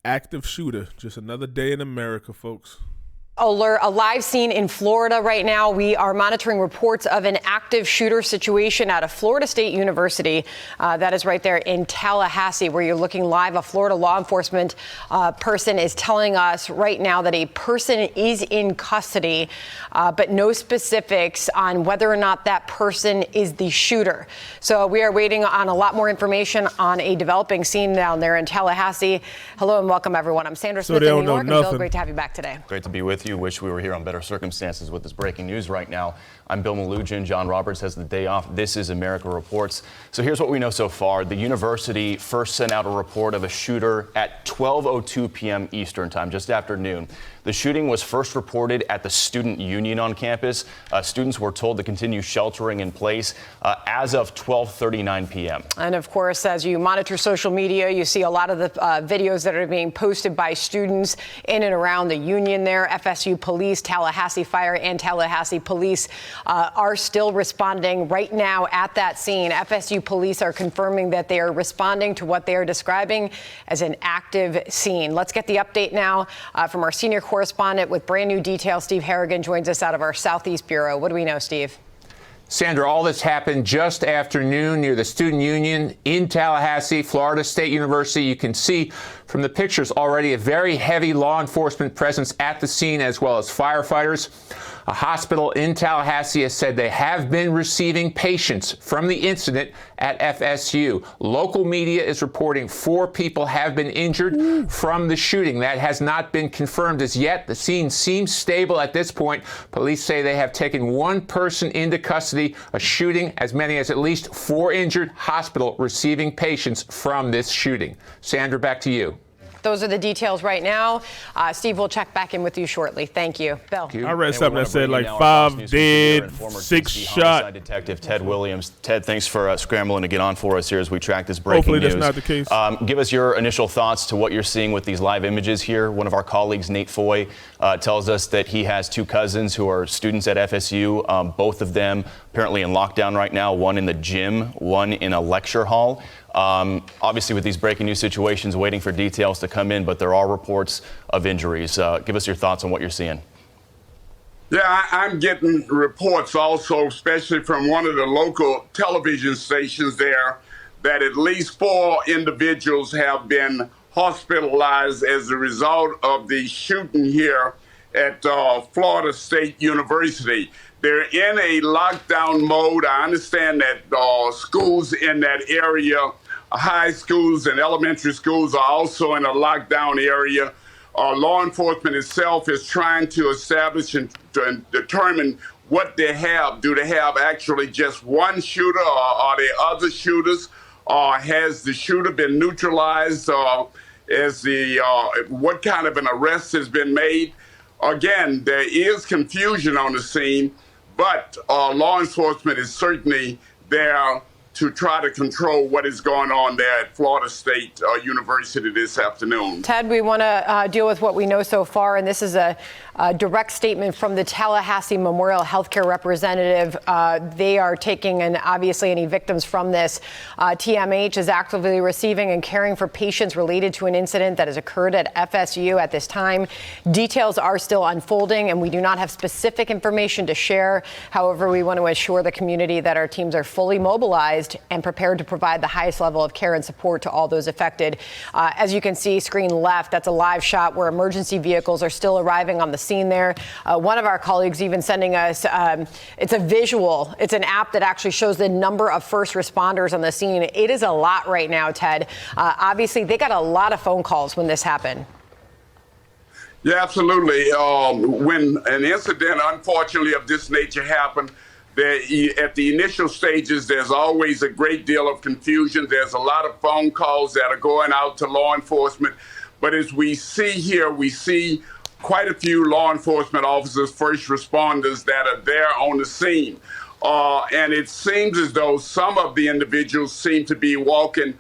active shooter. Just another day in America, folks. Alert, a live scene in Florida right now. We are monitoring reports of an active shooter situation at a Florida State University. That is right there in Tallahassee, where you're looking live. A Florida law enforcement person is telling us right now that a person is in custody, but no specifics on whether or not that person is the shooter. So we are waiting on a lot more information on a developing scene down there in Tallahassee. Hello and welcome, everyone. I'm Sandra Smith in New York. And Bill, great to have you back today. Great to be with you. Wish we were here on better circumstances with this breaking news right now. I'm Bill Malugin. John Roberts has the day off. This is America Reports. So here's what we know so far. The university first sent out a report of a shooter at 12:02 p.m. Eastern time, just after noon. The shooting was first reported at the student union on campus. Students were told to continue sheltering in place as of 12:39 p.m. And of course, as you monitor social media, you see a lot of the videos that are being posted by students in and around the union there. FSU police, Tallahassee Fire, and Tallahassee police are still responding right now at that scene. FSU police are confirming that they are responding to what they are describing as an active scene. Let's get the update now from our senior correspondent with brand new details. Steve Harrigan joins us out of our Southeast Bureau. What do we know, Steve? Sandra, all this happened just after noon near the student union in Tallahassee, Florida State University. You can see from the pictures already a very heavy law enforcement presence at the scene, as well as firefighters. A hospital in Tallahassee has said they have been receiving patients from the incident at FSU. Local media is reporting 4 people have been injured from the shooting. That has not been confirmed as yet. The scene seems stable at this point. Police say they have taken 1 person into custody. A shooting, as many as at least 4 injured. Hospital receiving patients from this shooting. Sandra, back to you. Those are the details right now. Steve, we'll check back in with you shortly. Thank you. Bill. I read something that said like 5 dead, 6 shot. Detective Ted Williams. Ted, thanks for scrambling to get on for us here as we track this breaking Hopefully news. that's not the case. Give us your initial thoughts to what you're seeing with these live images here. One of our colleagues, Nate Foy, tells us that he has 2 cousins who are students at FSU, both of them apparently in lockdown right now, one in the gym, one in a lecture hall. Obviously, with these breaking news situations, waiting for details to come in, but there are reports of injuries. Give us your thoughts on what you're seeing. Yeah, I'm getting reports also, especially from one of the local television stations there, that at least 4 individuals have been hospitalized as a result of the shooting here at Florida State University. They're in a lockdown mode. I understand that schools in that area, high schools and elementary schools, are also in a lockdown area. Law enforcement itself is trying to establish and determine what they have. Do they have actually just one shooter, or are there other shooters? Has the shooter been neutralized? What kind of an arrest has been made? Again, there is confusion on the scene, but law enforcement is certainly there to try to control what is going on there at Florida State University this afternoon. Ted, we want to deal with what we know so far, and this is a direct statement from the Tallahassee Memorial Healthcare representative. They are taking, and obviously any victims from this. TMH is actively receiving and caring for patients related to an incident that has occurred at FSU at this time. Details are still unfolding, and we do not have specific information to share. However, we want to assure the community that our teams are fully mobilized and prepared to provide the highest level of care and support to all those affected. As you can see, screen left, that's a live shot where emergency vehicles are still arriving on the scene there. One of our colleagues even sending us, it's a visual. It's an app that actually shows the number of first responders on the scene. It is a lot right now, Ted. Obviously, they got a lot of phone calls when this happened. Yeah, absolutely. When an incident, unfortunately, of this nature happened, at the initial stages, there's always a great deal of confusion. There's a lot of phone calls that are going out to law enforcement. But as we see here, we see quite a few law enforcement officers, first responders that are there on the scene. And it seems as though some of the individuals seem to be walking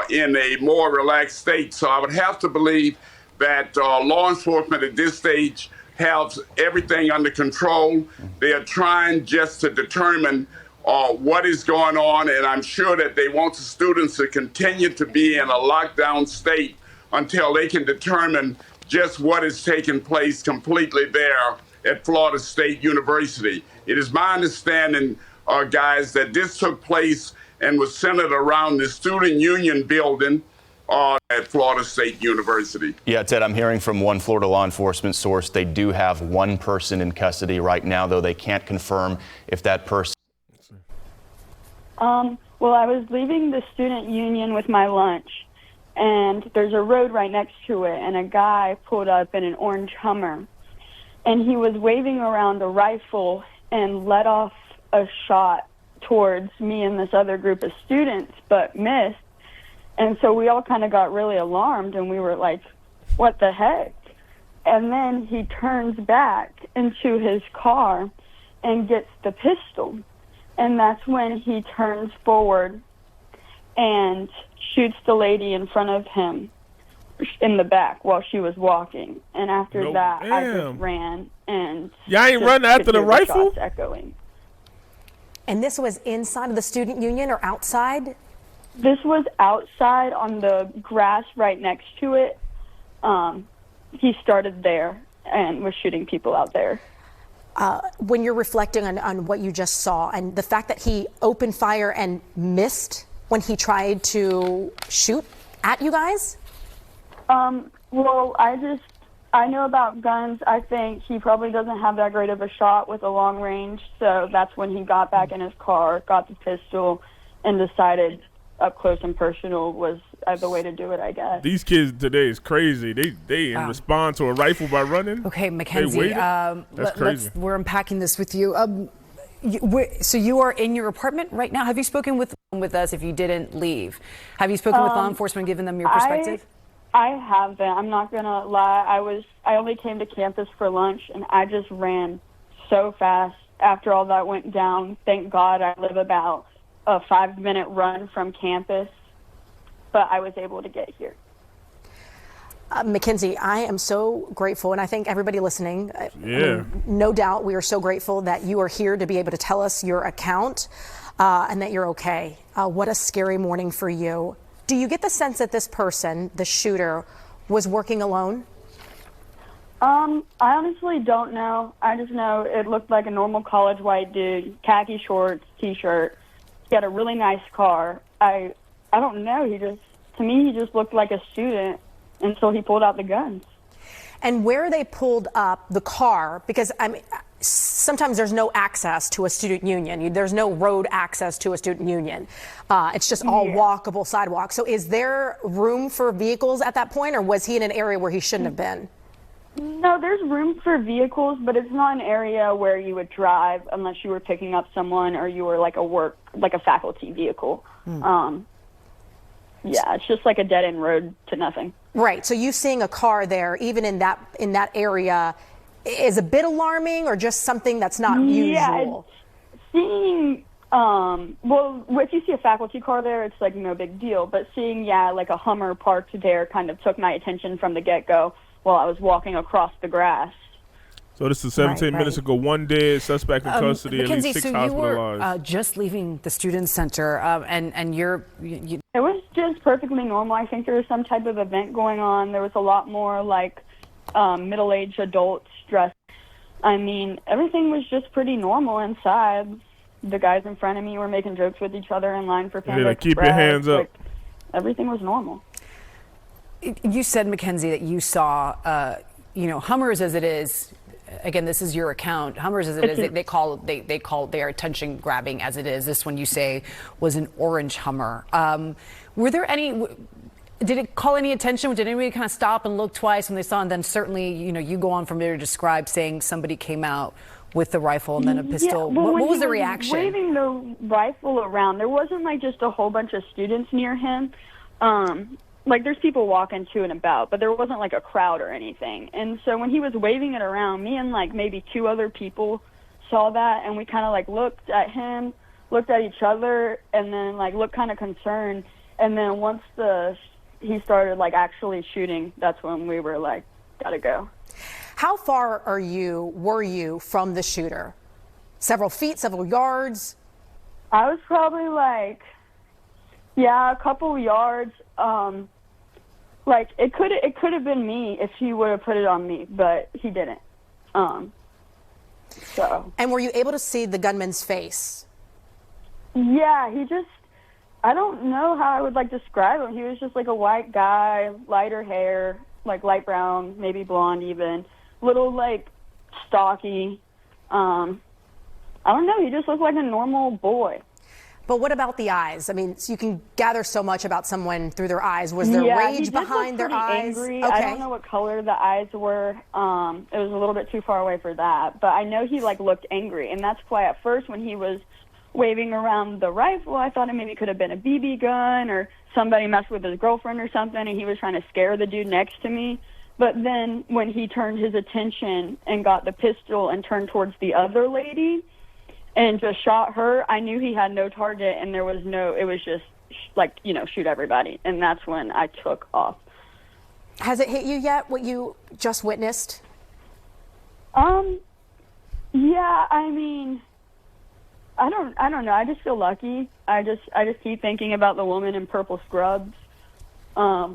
in a more relaxed state. So I would have to believe that law enforcement at this stage have everything under control. They are trying just to determine what is going on, and I'm sure that they want the students to continue to be in a lockdown state until they can determine just what is taking place completely there at Florida State University. It is my understanding, guys, that this took place and was centered around the Student Union building at Florida State University. Yeah, Ted, I'm hearing from one Florida law enforcement source. They do have one person in custody right now, though they can't confirm if that person. Well, I was leaving the Student Union with my lunch, and there's a road right next to it, and a guy pulled up in an orange Hummer, and he was waving around a rifle and let off a shot towards me and this other group of students, but missed. And so we all kind of got really alarmed, and we were like, what the heck? And then he turns back into his car and gets the pistol. And that's when he turns forward and shoots the lady in front of him in the back while she was walking. And after that, I just ran and y'all ain't run after the rifle? Shots echoing. And this was inside of the Student Union or outside? This was outside on the grass right next to it. He started there and was shooting people out there. When you're reflecting on what you just saw and the fact that he opened fire and missed when he tried to shoot at you guys? Well, I know about guns. I think he probably doesn't have that great of a shot with a long range, so that's when he got back in his car, got the pistol, and decided up close and personal was the way to do it, I guess. These kids today is crazy. They respond to a rifle by running. Okay, Mackenzie, That's crazy. we're unpacking this with you. So you are in your apartment right now. Have you spoken with us if you didn't leave? Have you spoken with law enforcement, given them your perspective? I haven't. I'm not going to lie. I only came to campus for lunch, and I just ran so fast after all that went down. Thank God I live about a 5-minute run from campus, but I was able to get here. Mackenzie, I am so grateful, and I think everybody listening, no doubt we are so grateful that you are here to be able to tell us your account and that you're okay. What a scary morning for you. Do you get the sense that this person, the shooter, was working alone? I honestly don't know. I just know it looked like a normal college white dude, khaki shorts, t-shirt. He had a really nice car. I don't know. To me, he just looked like a student until he pulled out the guns. And where they pulled up the car, because sometimes there's no access to a student union. There's no road access to a student union. It's just all walkable sidewalk. So is there room for vehicles at that point, or was he in an area where he shouldn't have been? No, there's room for vehicles, but it's not an area where you would drive unless you were picking up someone or you were like a faculty vehicle. Yeah, it's just like a dead-end road to nothing. Right. So you seeing a car there, even in that area, is a bit alarming, or just something that's not usual? Seeing, well, if you see a faculty car there, it's like no big deal. But seeing, like a Hummer parked there kind of took my attention from the get-go while I was walking across the grass. So this is 17 minutes ago. One dead, suspect in custody, Mackenzie, at least 6 so hospitalized. you were just leaving the student center, and you. It was just perfectly normal. I think there was some type of event going on. There was a lot more like middle-aged adults dressed. I mean, everything was just pretty normal inside. The guys in front of me were making jokes with each other in line for Panda like, keep Express. your hands up. Like, everything was normal. You said, Mackenzie, that you saw, Hummers as it is. Again, this is your account. Hummers as it is, they are attention grabbing as it is. This one you say was an orange Hummer. Were there any? Did it call any attention? Did anybody kind of stop and look twice when they saw? And then certainly, you go on from there to describe saying somebody came out with the rifle and then a pistol. Well, what was the reaction? Waving the rifle around, there wasn't like just a whole bunch of students near him. Like there's people walking to and about, but there wasn't like a crowd or anything. And so when he was waving it around, me and like maybe 2 other people saw that, and we kind of like looked at him, looked at each other, and then like looked kind of concerned. And then once he started like actually shooting, that's when we were like, gotta go. How far were you from the shooter? Several feet, several yards? I was probably like, a couple yards. Like, it could have been me if he would have put it on me, but he didn't. So. And were you able to see the gunman's face? Yeah, I don't know how I would like describe him. He was just like a white guy, lighter hair, like light brown, maybe blonde even, little like stocky. I don't know. He just looked like a normal boy. But what about the eyes? I mean, so you can gather so much about someone through their eyes. Was there rage behind their eyes? Angry. Okay. I don't know what color the eyes were. It was a little bit too far away for that. But I know he like looked angry, and that's why at first when he was waving around the rifle, I thought it maybe could have been a BB gun or somebody messed with his girlfriend or something, and he was trying to scare the dude next to me. But then when he turned his attention and got the pistol and turned towards the other lady and just shot her, I knew he had no target, and it was just like, shoot everybody. And that's when I took off. Has it hit you yet, what you just witnessed? Yeah, I mean, I don't know. I just feel lucky. I just keep thinking about the woman in purple scrubs. I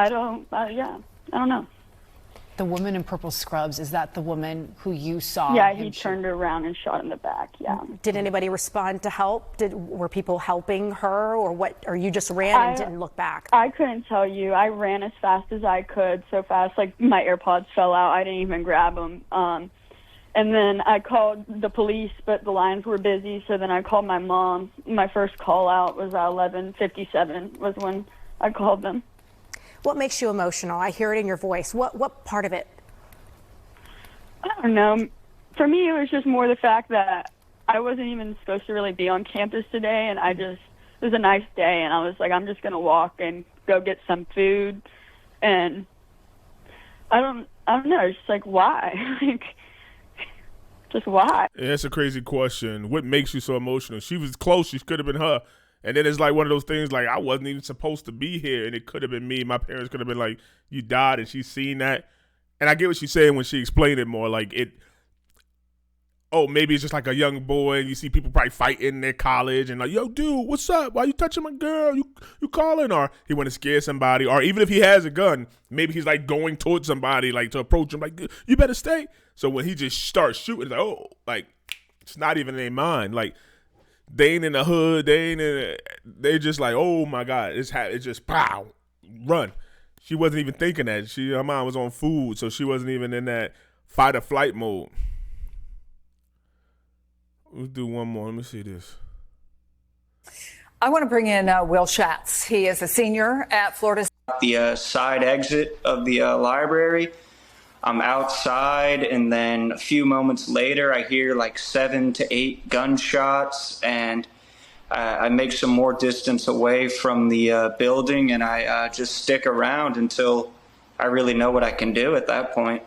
don't know. The woman in purple scrubs, is that the woman who you saw? Yeah, he turned around and shot in the back, yeah. Did anybody respond to help? Were people helping her, or what? Or you just ran and didn't look back? I couldn't tell you. I ran as fast as I could, so fast, like my AirPods fell out. I didn't even grab them. And then I called the police, but the lines were busy, so then I called my mom. My first call out was at 11:57 was when I called them. What makes you emotional? I hear it in your voice. What part of it? I don't know. For me, it was just more the fact that I wasn't even supposed to really be on campus today, and it was a nice day, and I was like, I'm just going to walk and go get some food. And I don't know. It's just like, why? Like, just why? Yeah, that's a crazy question. What makes you so emotional? She was close. She could have been her. And then it's like one of those things like, I wasn't even supposed to be here, and it could have been me. My parents could have been like, you died, and she's seen that. And I get what she's saying when she explained it more. Like, maybe it's just like a young boy, and you see people probably fighting in their college, and like, yo, dude, what's up? Why you touching my girl? You calling? Or he want to scare somebody. Or even if he has a gun, maybe he's like going towards somebody, like to approach him, like, you better stay. So when he just starts shooting, it's like, oh, like, it's not even in their mind. Like, they ain't in the hood. They just like, oh my God, it's just pow, run. She wasn't even thinking that. Her mind was on food, so she wasn't even in that fight or flight mode. Let's do one more. Let me see this. I want to bring in Will Schatz. He is a senior at Florida. The side exit of the library. I'm outside, and then a few moments later, I hear like 7 to 8 gunshots, and I make some more distance away from the building, and I just stick around until I really know what I can do at that point.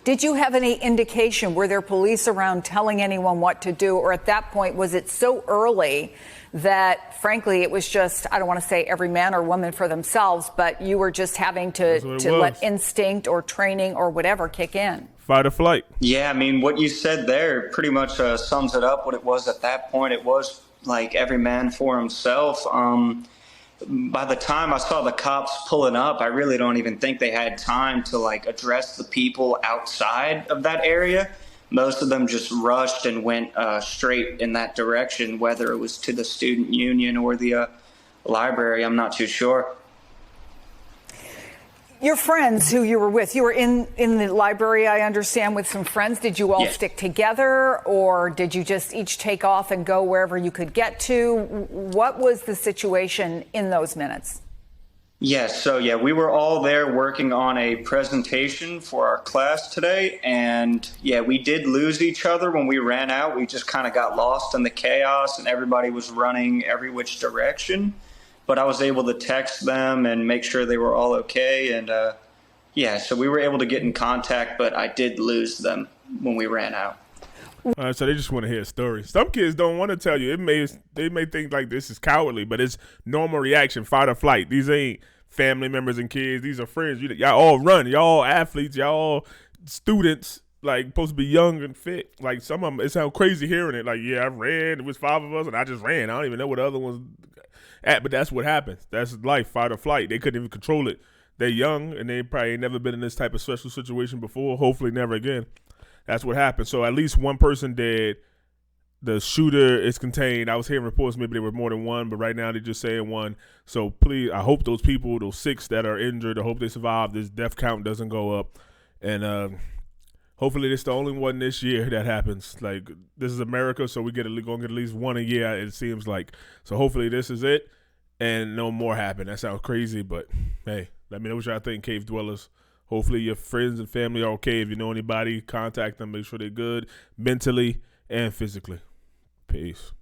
Did you have any indication? Were there police around telling anyone what to do? Or at that point, was it so early that, frankly, it was just, I don't want to say every man or woman for themselves, but you were just having to let instinct or training or whatever kick in? Fight or flight. Yeah, I mean, what you said there pretty much sums it up. What it was at that point, it was like every man for himself. By the time I saw the cops pulling up, I really don't even think they had time to like address the people outside of that area. Most of them just rushed and went straight in that direction, whether it was to the student union or the library. I'm not too sure. Your friends who you were with, you were in the library, I understand, with some friends. Did you all stick together, or did you just each take off and go wherever you could get to? What was the situation in those minutes? Yes, so we were all there working on a presentation for our class today, and we did lose each other when we ran out. We just kind of got lost in the chaos, and everybody was running every which direction. But I was able to text them and make sure they were all okay, and so we were able to get in contact, but I did lose them when we ran out. So they just want to hear a story. Some kids don't want to tell you. They may think like this is cowardly, but it's normal reaction, fight or flight. These ain't family members and kids. These are friends. Y'all all run. Y'all all athletes. Y'all all students. like supposed to be young and fit. Like some of them, it sounds crazy hearing it. Like, yeah, I ran. It was 5 of us, and I just ran. I don't even know what the other ones at, but that's what happens. That's life, fight or flight. They couldn't even control it. They're young, and they probably ain't never been in this type of stressful situation before. Hopefully, never again. That's what happened. So at least one person dead. The shooter is contained. I was hearing reports maybe there were more than one, but right now they're just saying one. So please, I hope those people, those 6 that are injured, I hope they survive. This death count doesn't go up, and hopefully this is the only one this year that happens. Like, this is America, so we're gonna get at least one a year, it seems like. So hopefully this is it, and no more happen. That sounds crazy, but hey, let me know what y'all think, cave dwellers. Hopefully your friends and family are okay. If you know anybody, contact them. Make sure they're good mentally and physically. Peace.